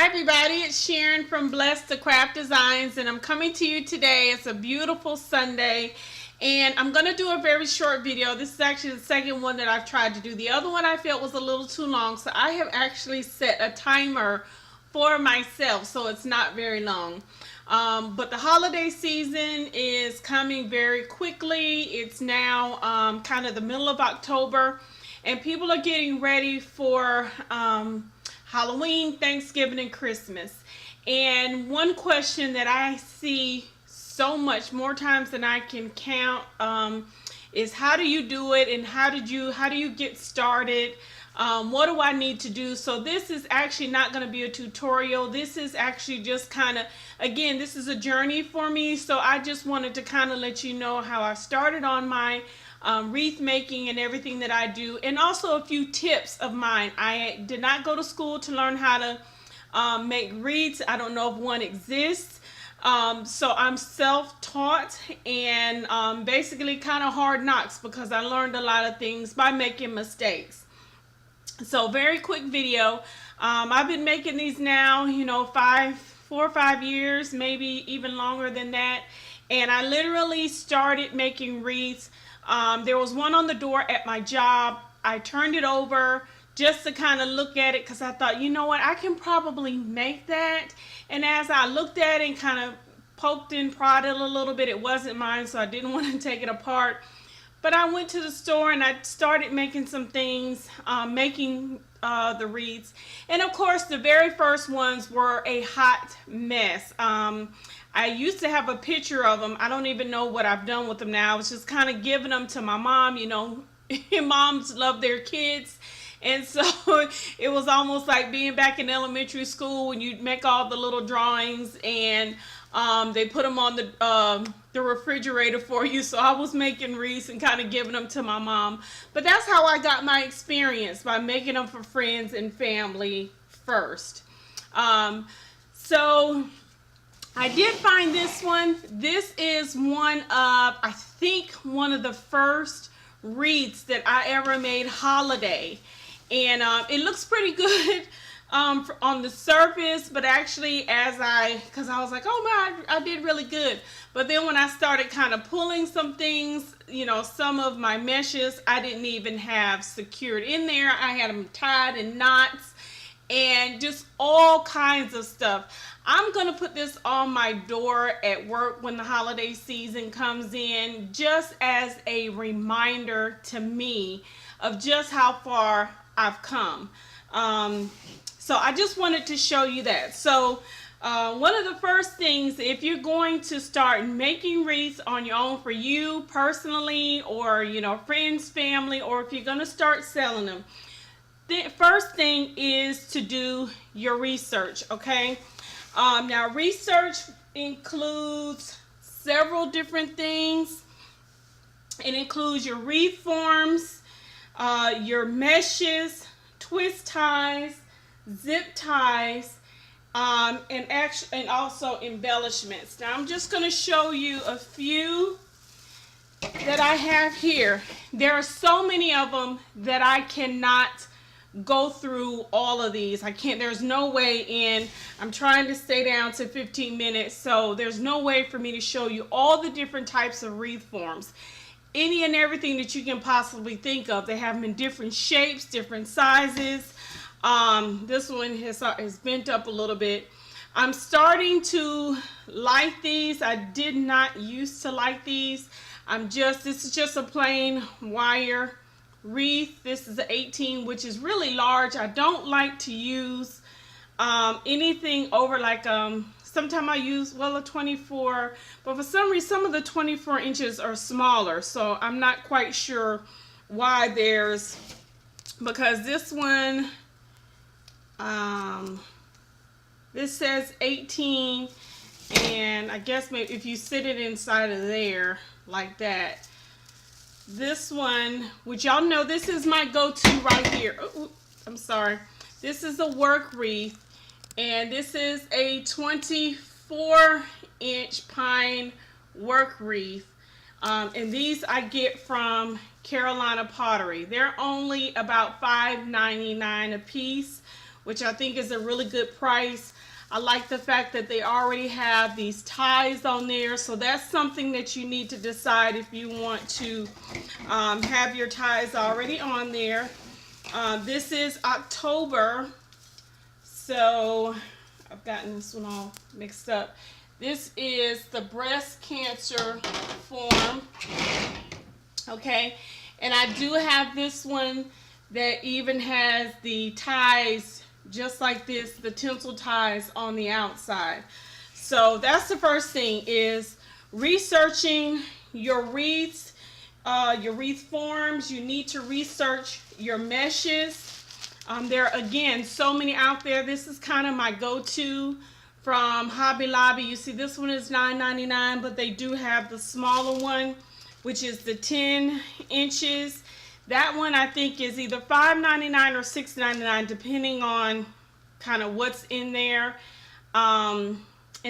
Hi everybody, it's Sharon from Blessed to Craft Designs, and I'm coming to you today. It's a beautiful Sunday, and I'm going to do a very short video. This is actually the second one that I've tried to do. The other one I felt was a little too long, so I have actually set a timer for myself, so it's not very long. But the holiday season is coming very quickly. It's now kind of the middle of October, and people are getting ready for Halloween, Thanksgiving, and Christmas. And one question that I see so much more times than I can count is how do you do it, and how do you get started? What do I need to do? So this is actually not going to be a tutorial. This is actually just kind of, again, this is a journey for me. So I just wanted to kind of let you know how I started on my wreath making and everything that I do, and also a few tips of mine. I did not go to school to learn how to make wreaths. I don't know if one exists. So I'm self-taught, and basically kind of hard knocks, because I learned a lot of things by making mistakes. So very quick video. I've been making these now, 4 or 5 years, maybe even longer than that. And I literally started making wreaths. There was one on the door at my job. I turned it over just to kind of look at it, because I thought, you know what, I can probably make that. And as I looked at it and kind of poked and prodded a little bit, it wasn't mine, so I didn't want to take it apart. But I went to the store and I started making some things, making the wreaths. And of course, the very first ones were a hot mess. I used to have a picture of them. I don't even know what I've done with them now. I was just kind of giving them to my mom. Moms love their kids. And so it was almost like being back in elementary school when you'd make all the little drawings, and they put them on the refrigerator for you. So I was making wreaths and kind of giving them to my mom. But that's how I got my experience, by making them for friends and family first. So I did find this one. This is one of, I think, one of the first wreaths that I ever made holiday. And it looks pretty good on the surface, but actually because I was like, oh man, I did really good. But then when I started kind of pulling some things, some of my meshes I didn't even have secured in there. I had them tied in knots and just all kinds of stuff. I'm going to put this on my door at work when the holiday season comes in, just as a reminder to me of just how far I've come. So I just wanted to show you that. So one of the first things, if you're going to start making wreaths on your own for you personally, or friends, family, or if you're going to start selling them, the first thing is to do your research. Okay. Now research includes several different things. It includes your wreath forms, your meshes, twist ties, zip ties, and also embellishments. Now I'm just going to show you a few that I have here. There are so many of them that I cannot go through all of these. I can't, there's no way in. I'm trying to stay down to 15 minutes, so there's no way for me to show you all the different types of wreath forms. Any and everything that you can possibly think of. They have them in different shapes, different sizes. This one has bent up a little bit. I'm starting to like these. I did not used to like these. This is just a plain wire wreath. This is an 18, which is really large. I don't like to use anything over like sometimes I use a 24, but for some reason some of the 24 inches are smaller, so I'm not quite sure why because this one this says 18, and I guess maybe if you sit it inside of there like that. This one, which y'all know, this is my go-to right here. Oh, I'm sorry. This is a work wreath, and this is a 24-inch pine work wreath. And these I get from Carolina Pottery. They're only about $5.99 a piece, which I think is a really good price. I like the fact that they already have these ties on there, so that's something that you need to decide if you want to have your ties already on there. This is October, so I've gotten this one all mixed up. This is the breast cancer form, okay, and I do have this one that even has the ties just like this, the tinsel ties on the outside. So that's the first thing, is researching your wreaths, your wreath forms. You need to research your meshes. There are, again, so many out there. This is kind of my go-to from Hobby Lobby. You see, this one is $9.99, but they do have the smaller one, which is the 10 inches. That one I think is either $5.99 or $6.99, depending on kind of what's in there, and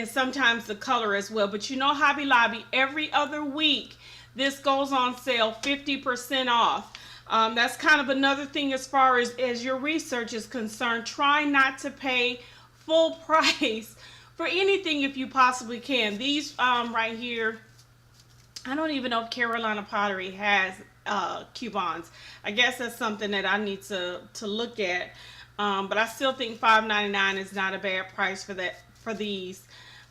sometimes the color as well. But you know, Hobby Lobby, every other week this goes on sale 50% off. That's kind of another thing as far as your research is concerned. Try not to pay full price for anything if you possibly can. These right here, I don't even know if Carolina Pottery has coupons. I guess that's something that I need to look at, but I still think $5.99 is not a bad price for these.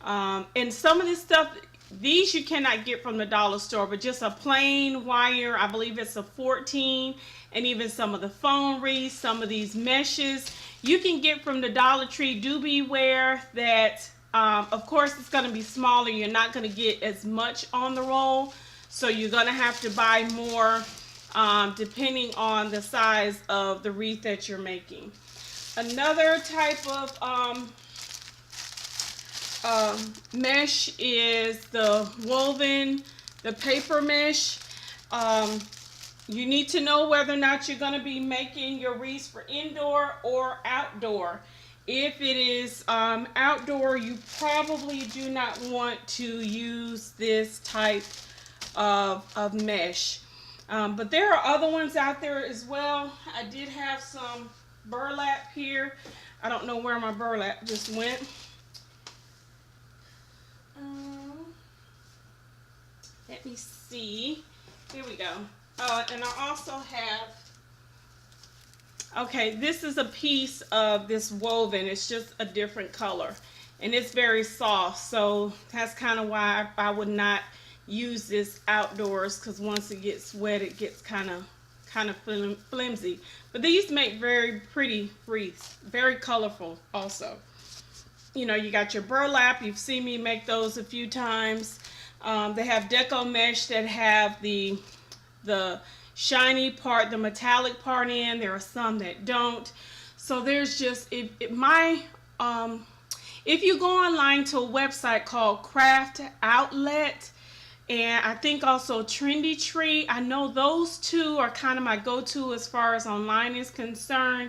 And some of this stuff, these you cannot get from the dollar store, but just a plain wire, I believe it's a 14, and even some of the foam wreaths, some of these meshes you can get from the Dollar Tree. Do beware that of course it's going to be smaller. You're not going to get as much on the roll, so you're going to have to buy more depending on the size of the wreath that you're making. Another type of mesh is the woven, the paper mesh. You need to know whether or not you're going to be making your wreaths for indoor or outdoor. If it is outdoor, you probably do not want to use this type of mesh. But there are other ones out there as well. I did have some burlap here. I don't know where my burlap just went. Let me see. Here we go. And I also have, okay, this is a piece of this woven. It's just a different color, and it's very soft, so that's kind of why I would not use this outdoors, because once it gets wet it gets kind of flimsy. But these make very pretty wreaths, very colorful also. You know, you got your burlap. You've seen me make those a few times. They have Deco mesh that have the shiny part, the metallic part in. There are some that don't. So there's just, if you go online to a website called CraftOutlet, and I think also Trendy Tree, I know those two are kind of my go-to as far as online is concerned.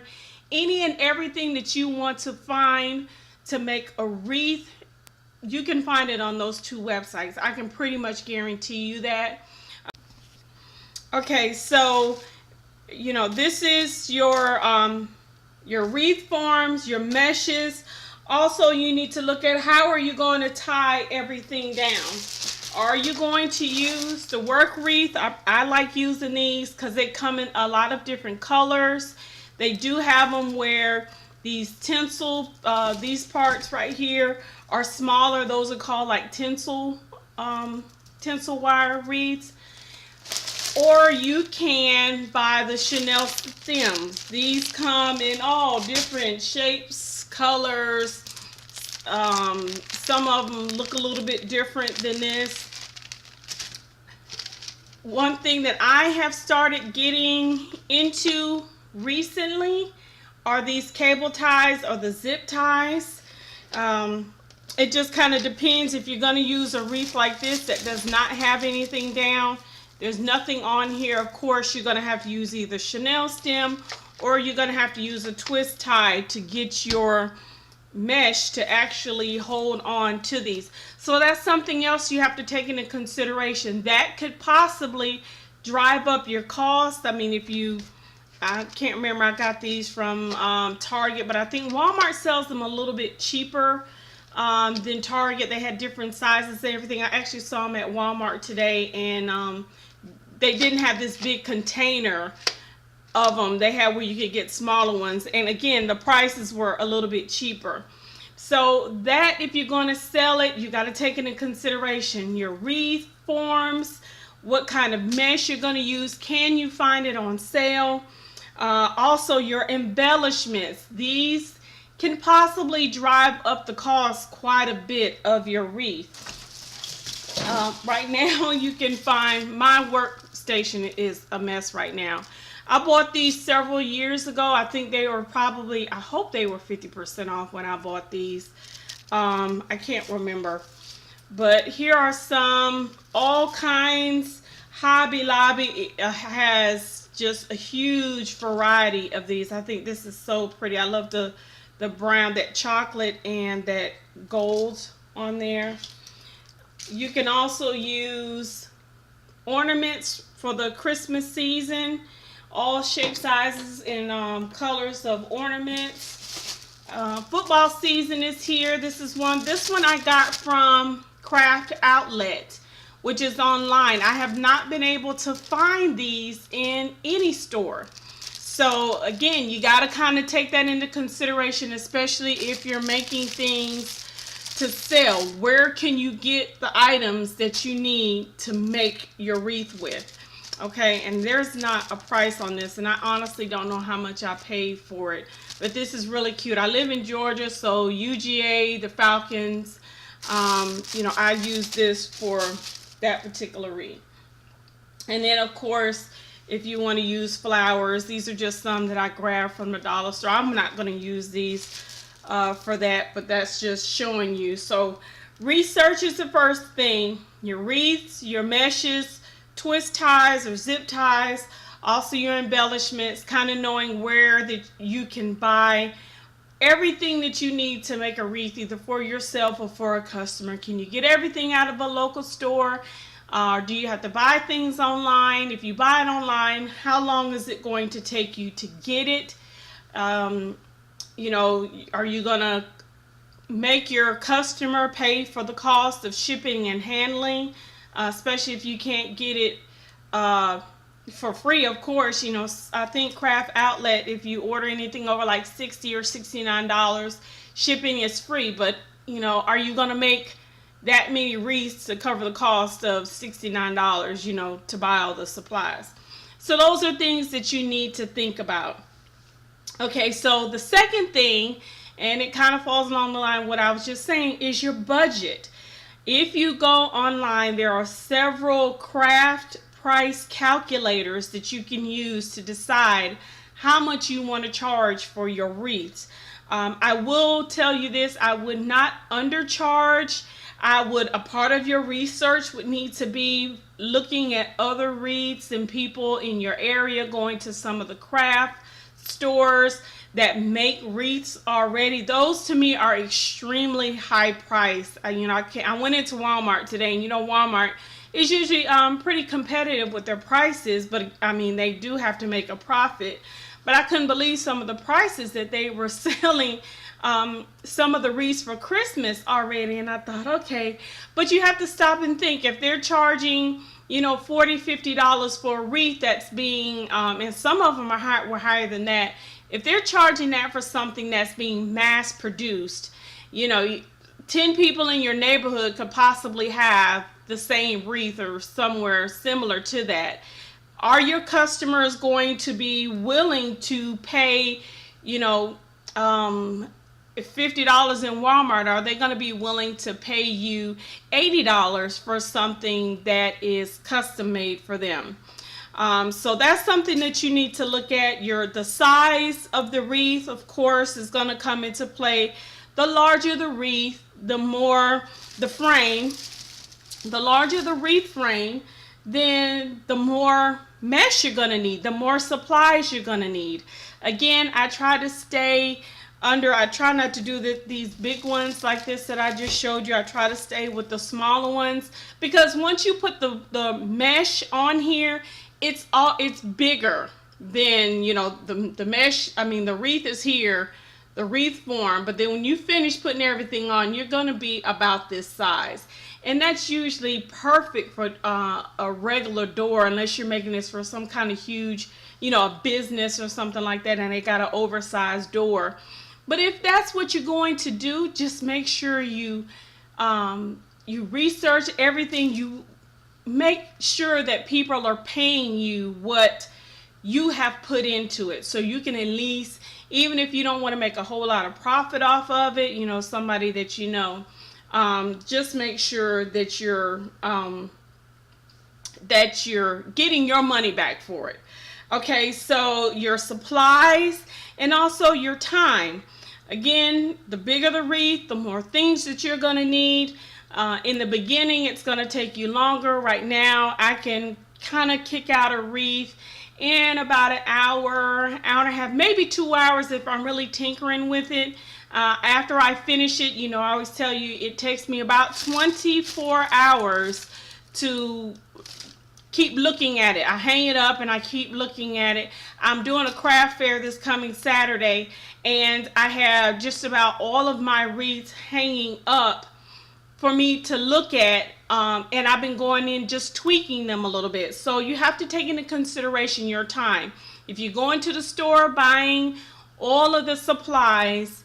Any and everything that you want to find to make a wreath, you can find it on those two websites. I can pretty much guarantee you that. Okay, so you know, this is your wreath forms, your meshes. Also, you need to look at how are you going to tie everything down. Are you going to use the work wreath? I like using these because they come in a lot of different colors. They do have them where these tinsel, these parts right here are smaller. Those are called like tinsel wire wreaths. Or you can buy the Chanel stems. These come in all different shapes, colors. Some of them look a little bit different than this. One thing that I have started getting into recently are these cable ties or the zip ties. It just kind of depends. If you're going to use a wreath like this that does not have anything down, there's nothing on here, of course you're going to have to use either Chanel stem or you're going to have to use a twist tie to get your mesh to actually hold on to these. So that's something else you have to take into consideration. That could possibly drive up your cost. I mean, if you I can't remember. I got these from Target, but I think Walmart sells them a little bit cheaper than Target. They had different sizes and everything. I actually saw them at Walmart today, and they didn't have this big container of them. They had where you could get smaller ones, and again, the prices were a little bit cheaper. So that, if you're going to sell it, you got to take it into consideration. Your wreath forms, what kind of mesh you're going to use, can you find it on sale? Also, your embellishments. These can possibly drive up the cost quite a bit of your wreath. Right now, you can find, my workstation is a mess right now. I bought these several years ago. I think they were probably, I hope they were 50% off when I bought these. I can't remember. But here are some, all kinds. Hobby Lobby has just a huge variety of these. I think this is so pretty. I love the brown, that chocolate and that gold on there. You can also use ornaments for the Christmas season. All shapes, sizes, and colors of ornaments. Football season is here. This one I got from CraftOutlet, which is online. I have not been able to find these in any store. So again, you got to kind of take that into consideration, especially if you're making things to sell. Where can you get the items that you need to make your wreath with? Okay, and there's not a price on this, and I honestly don't know how much I paid for it, but this is really cute. I live in Georgia, so UGA, the Falcons, you know, I use this for that particular wreath. And then, of course, if you want to use flowers, these are just some that I grabbed from the dollar store. I'm not going to use these for that, but that's just showing you. So research is the first thing. Your wreaths, your meshes, twist ties or zip ties, also your embellishments, kind of knowing where that you can buy everything that you need to make a wreath, either for yourself or for a customer. Can you get everything out of a local store? Do you have to buy things online? If you buy it online, how long is it going to take you to get it? You know, are you gonna make your customer pay for the cost of shipping and handling? Especially if you can't get it for free, of course. You know, I think CraftOutlet, if you order anything over like $60 or $69, shipping is free. But, you know, are you going to make that many wreaths to cover the cost of $69, you know, to buy all the supplies? So those are things that you need to think about. Okay, so the second thing, and it kind of falls along the line of what I was just saying, is your budget. If you go online, there are several craft price calculators that you can use to decide how much you want to charge for your wreaths. I will tell you this, I would not undercharge. A part of your research would need to be looking at other wreaths and people in your area, going to some of the craft stores that make wreaths already. Those to me are extremely high priced. You know, I went into Walmart today, and you know, Walmart is usually pretty competitive with their prices, but I mean, they do have to make a profit. But I couldn't believe some of the prices that they were selling some of the wreaths for Christmas already, and I thought, okay, but you have to stop and think. If they're charging, you know, $40, $50 for a wreath that's being, and some of them were higher than that. If they're charging that for something that's being mass produced, you know, 10 people in your neighborhood could possibly have the same wreath or somewhere similar to that. Are your customers going to be willing to pay, you know, $50 in Walmart? Are they going to be willing to pay you $80 for something that is custom made for them? So that's something that you need to look at. The size of the wreath, of course, is going to come into play. The larger the wreath, the more the frame. The larger the wreath frame, then the more mesh you're going to need, the more supplies you're going to need. Again, I try to stay under, I try not to do these big ones like this that I just showed you. I try to stay with the smaller ones, because once you put the mesh on here, it's bigger. then you know the mesh, I mean the wreath is here, the wreath form, but then when you finish putting everything on, you're going to be about this size. And that's usually perfect for a regular door, unless you're making this for some kind of huge, you know, a business or something like that, and they got an oversized door. But if that's what you're going to do, just make sure you research everything. You make sure that people are paying you what you have put into it, so you can at least, even if you don't want to make a whole lot of profit off of it, you know, somebody that you know, just make sure that you're getting your money back for it. Okay, so your supplies and also your time. Again, the bigger the wreath, the more things that you're going to need. In the beginning, it's going to take you longer. Right now, I can kind of kick out a wreath in about an hour, hour and a half, maybe 2 hours if I'm really tinkering with it. After I finish it, you know, I always tell you it takes me about 24 hours to keep looking at it. I hang it up and I keep looking at it. I'm doing a craft fair this coming Saturday, and I have just about all of my wreaths hanging up for me to look at, and I've been going in just tweaking them a little bit. So you have to take into consideration your time. If you go into the store buying all of the supplies,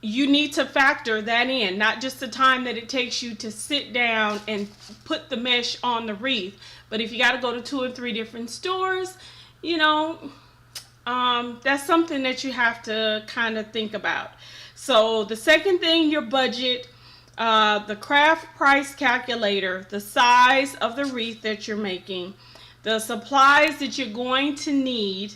you need to factor that in, not just the time that it takes you to sit down and put the mesh on the wreath. But if you got to go to 2 or 3 different stores, you know, that's something that you have to kind of think about. So the second thing, your budget. The craft price calculator, the size of the wreath that you're making, the supplies that you're going to need.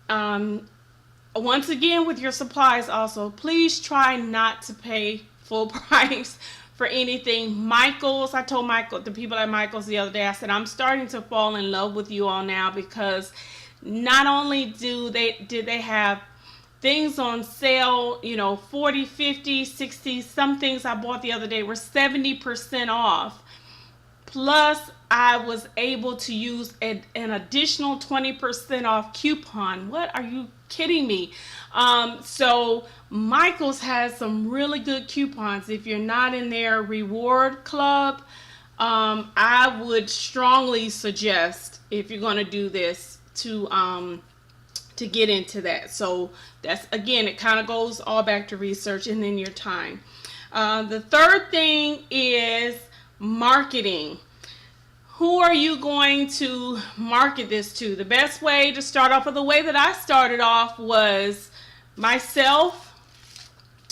Once again, with your supplies also, please try not to pay full price for anything. Michaels, I told the people at Michaels the other day, I said, I'm starting to fall in love with you all now, because not only did they have things on sale, you know, 40, 50, 60, some things I bought the other day were 70% off. Plus, I was able to use an additional 20% off coupon. What, are you kidding me? So Michaels has some really good coupons. If you're not in their reward club, I would strongly suggest, if you're going to do this, to get into that. So that's, again, it kind of goes all back to research and then your time. The third thing is marketing. Who are you going to market this to? The best way to start off, or the way that I started off, was myself,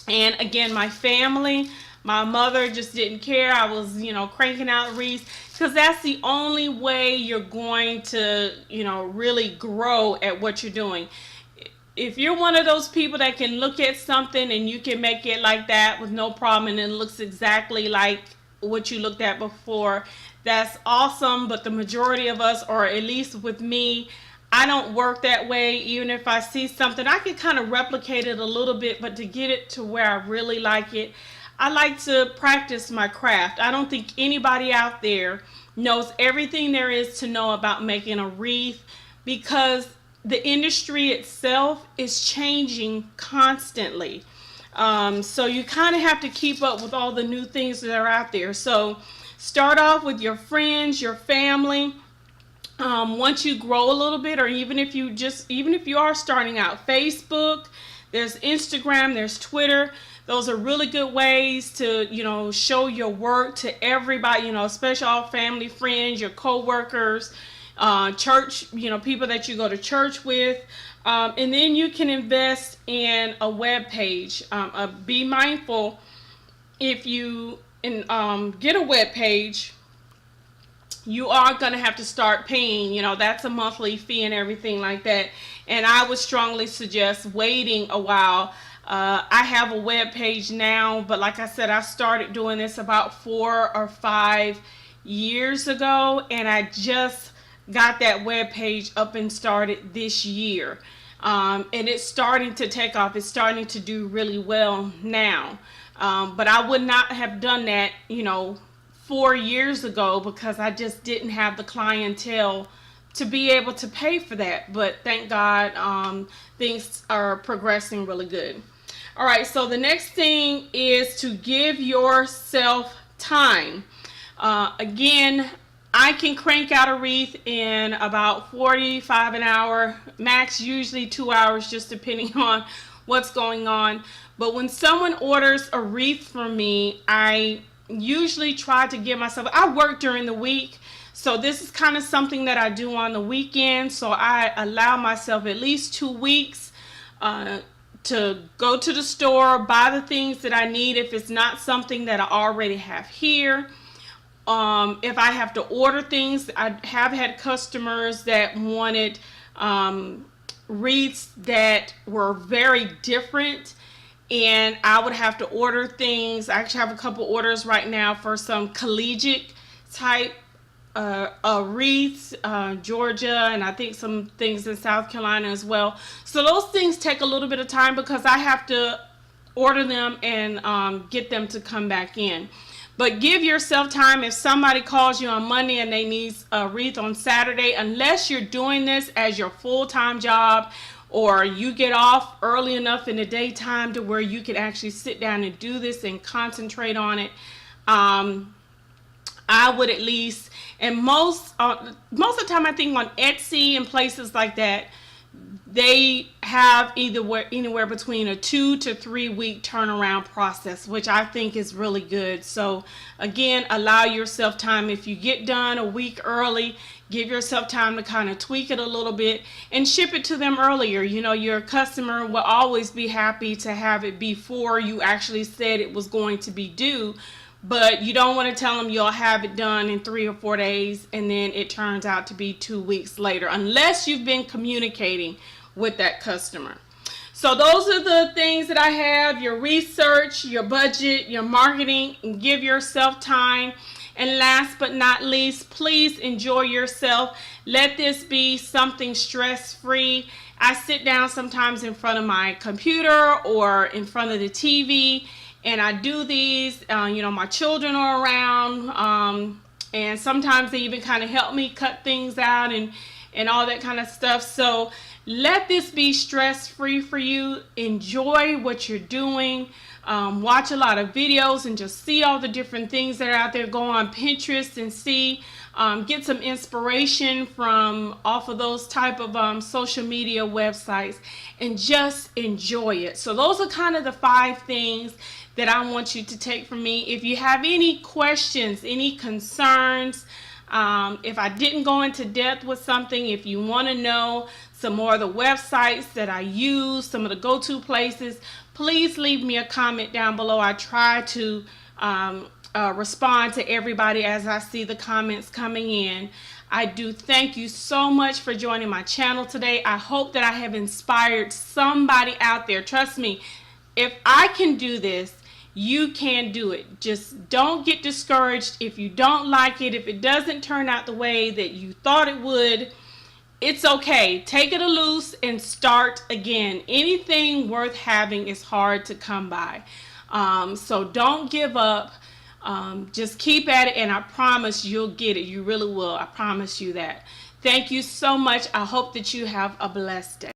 and again, my family. My mother just didn't care. I was, you know, cranking out wreaths, because that's the only way you're going to, you know, really grow at what you're doing. If you're one of those people that can look at something and you can make it like that with no problem, and it looks exactly like what you looked at before, that's awesome. But the majority of us, or at least with me, I don't work that way. Even if I see something, I can kind of replicate it a little bit, but to get it to where I really like it, I like to practice my craft. I don't think anybody out there knows everything there is to know about making a wreath, because the industry itself is changing constantly. So you kind of have to keep up with all the new things that are out there. So start off with your friends, your family. Once you grow a little bit, or even if you are starting out, Facebook, there's Instagram, there's Twitter. Those are really good ways to, you know, show your work to everybody, you know, especially all family, friends, your co-workers, church, you know, people that you go to church with. And then you can invest in a web page. Be mindful, if you get a web page, you are going to have to start paying, you know, that's a monthly fee and everything like that. And I would strongly suggest waiting a while. I have a web page now, but like I said, I started doing this about 4 or 5 years ago, and I just got that web page up and started this year. And it's starting to take off. It's starting to do really well now. But I would not have done that, you know, 4 years ago, because I just didn't have the clientele to be able to pay for that. But thank God, things are progressing really good. All right, so the next thing is to give yourself time. Again, I can crank out a wreath in about 45 an hour, max usually 2 hours, just depending on what's going on. But when someone orders a wreath from me, I usually try to give myself, I work during the week, so this is kind of something that I do on the weekend. So I allow myself at least 2 weeks to go to the store, buy the things that I need if it's not something that I already have here. If I have to order things, I have had customers that wanted wreaths that were very different, and I would have to order things. I actually have a couple orders right now for some collegiate type wreaths, Georgia, and I think some things in South Carolina as well. So those things take a little bit of time because I have to order them and get them to come back in. But give yourself time. If somebody calls you on Monday and they need a wreath on Saturday, unless you're doing this as your full-time job, or you get off early enough in the daytime to where you can actually sit down and do this and concentrate on it, I would at least, and most of the time I think on Etsy and places like that, they have anywhere between a 2 to 3 week turnaround process, which I think is really good. So again, allow yourself time. If you get done a week early, give yourself time to kind of tweak it a little bit and ship it to them earlier. You know, your customer will always be happy to have it before you actually said it was going to be due. But you don't want to tell them you'll have it done in 3 or 4 days and then it turns out to be 2 weeks later, unless you've been communicating with that customer. So those are the things that I have: your research, your budget, your marketing, and give yourself time. And last but not least, please enjoy yourself. Let this be something stress-free. I sit down sometimes in front of my computer or in front of the TV and I do these. You know, my children are around, and sometimes they even kind of help me cut things out and all that kind of stuff. So let this be stress-free for you. Enjoy what you're doing. Watch a lot of videos and just see all the different things that are out there. Go on Pinterest and see, get some inspiration from off of those type of social media websites, and just enjoy it. So those are kind of the 5 things that I want you to take from me. If you have any questions, any concerns, if I didn't go into depth with something, if you want to know some more of the websites that I use, some of the go-to places, please leave me a comment down below. I try to respond to everybody as I see the comments coming in. I do thank you so much for joining my channel today. I hope that I have inspired somebody out there. Trust me, if I can do this, you can do it. Just don't get discouraged if you don't like it, if it doesn't turn out the way that you thought it would. It's okay. Take it loose and start again. Anything worth having is hard to come by. So don't give up. Just keep at it, and I promise you'll get it. You really will. I promise you that. Thank you so much. I hope that you have a blessed day.